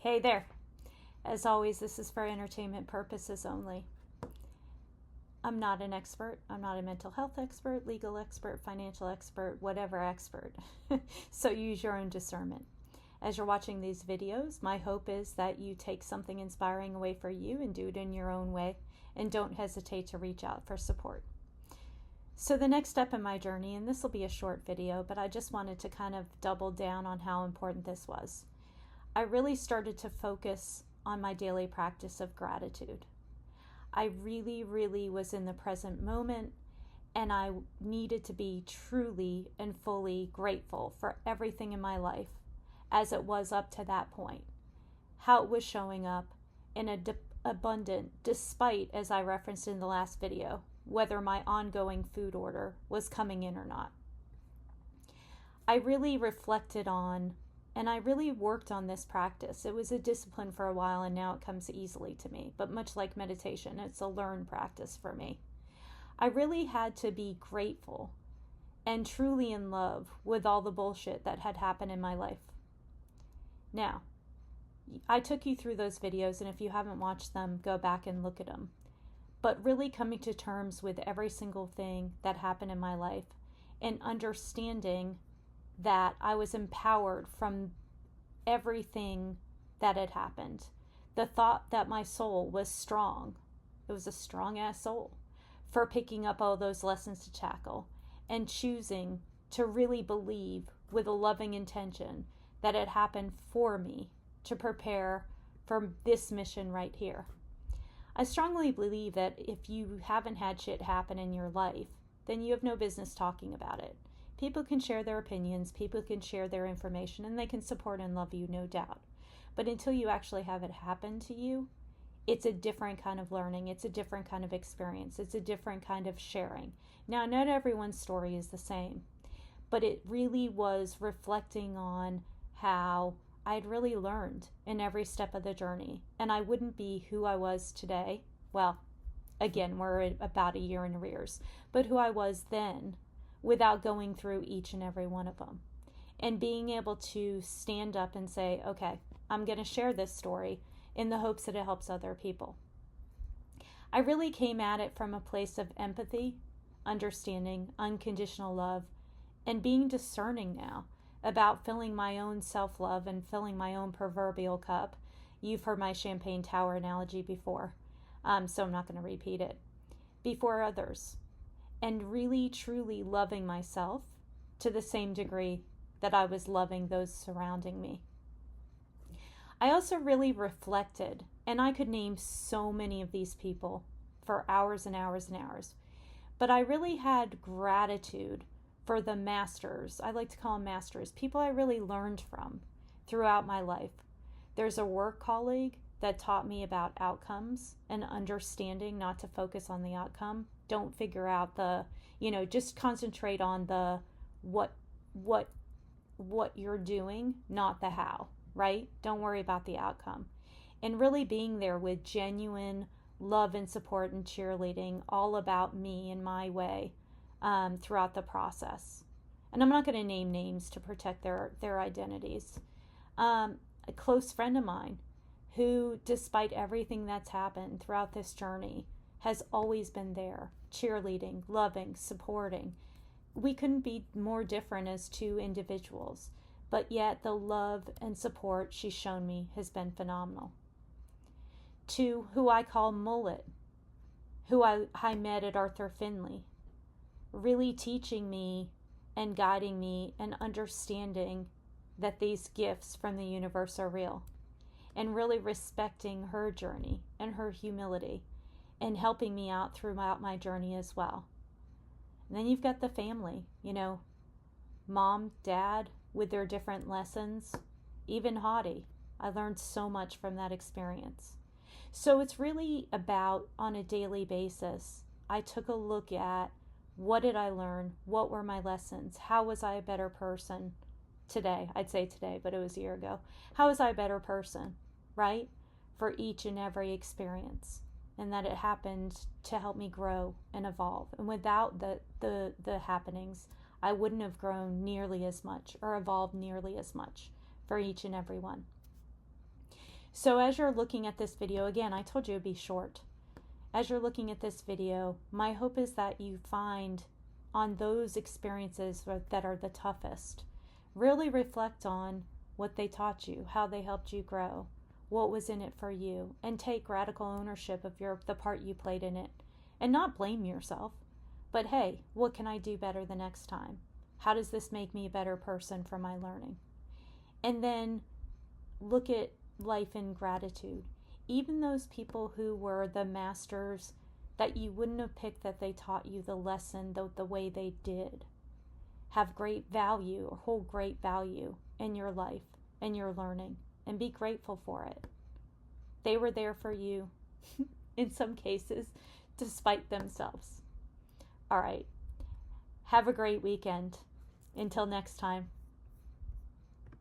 Hey there. As always, this is for entertainment purposes only. I'm not an expert. I'm not a mental health expert, legal expert, financial expert, whatever expert. So use your own discernment. As you're watching these videos, my hope is that you take something inspiring away for you and do it in your own way, and don't hesitate to reach out for support. So the next step in my journey, and this will be a short video, but I just wanted to kind of double down on how important this was. I really started to focus on my daily practice of gratitude. I really was in the present moment, and I needed to be truly and fully grateful for everything in my life as it was up to that point, how it was showing up in abundant, despite, as I referenced in the last video, whether my ongoing food order was coming in or not. I really reflected on, and I really worked on this practice. It was a discipline for a while, and now it comes easily to me. But much like meditation, it's a learned practice for me. I really had to be grateful and truly in love with all the bullshit that had happened in my life. Now, I took you through those videos, and if you haven't watched them, go back and look at them. But really coming to terms with every single thing that happened in my life and understanding that I was empowered from everything that had happened. The thought that my soul was strong, it was a strong ass soul, for picking up all those lessons to tackle and choosing to really believe with a loving intention that it happened for me to prepare for this mission right here. I strongly believe that if you haven't had shit happen in your life, then you have no business talking about it. People can share their opinions, people can share their information, and they can support and love you, no doubt. But until you actually have it happen to you, it's a different kind of learning, it's a different kind of experience, it's a different kind of sharing. Now, not everyone's story is the same, but it really was reflecting on how I'd really learned in every step of the journey, and I wouldn't be who I was today. Well, again, we're at about a year in arrears, but who I was then without going through each and every one of them. And being able to stand up and say, okay, I'm going to share this story in the hopes that it helps other people. I really came at it from a place of empathy, understanding, unconditional love, and being discerning now about filling my own self-love and filling my own proverbial cup. You've heard my champagne tower analogy before, so I'm not going to repeat it. Before others. And really, truly loving myself to the same degree that I was loving those surrounding me. I also really reflected, and I could name so many of these people for hours and hours and hours, but I really had gratitude for the masters. I like to call them masters, people I really learned from throughout my life. There's a work colleague that taught me about outcomes and understanding not to focus on the outcome. Don't figure out the, just concentrate on the what you're doing, not the how, right? Don't worry about the outcome. And really being there with genuine love and support and cheerleading all about me and my way throughout the process. And I'm not going to name names to protect their identities. A close friend of mine who, despite everything that's happened throughout this journey, has always been there, cheerleading, loving, supporting. We couldn't be more different as two individuals, but yet the love and support she's shown me has been phenomenal. To who I call Mullet, who I met at Arthur Finley, really teaching me and guiding me and understanding that these gifts from the universe are real, and really respecting her journey and her humility and helping me out throughout my journey as well. And then you've got the family, mom, dad, with their different lessons, even Hottie. I learned so much from that experience. So it's really about, on a daily basis, I took a look at what did I learn? What were my lessons? How was I a better person today? I'd say today, but it was a year ago. How was I a better person, right? For each and every experience. And that it happened to help me grow and evolve. And without the happenings, I wouldn't have grown nearly as much or evolved nearly as much for each and every one. So as you're looking at this video, again, I told you it'd be short. As you're looking at this video, my hope is that you find on those experiences that are the toughest, really reflect on what they taught you, how they helped you grow, what was in it for you, and take radical ownership of the part you played in it, and not blame yourself, but hey, what can I do better the next time? How does this make me a better person from my learning? And then look at life in gratitude. Even those people who were the masters that you wouldn't have picked, that they taught you the lesson the way they did, have great value or hold great value in your life and your learning, and be grateful for it. They were there for you in some cases despite themselves. All right. Have a great weekend. Until next time.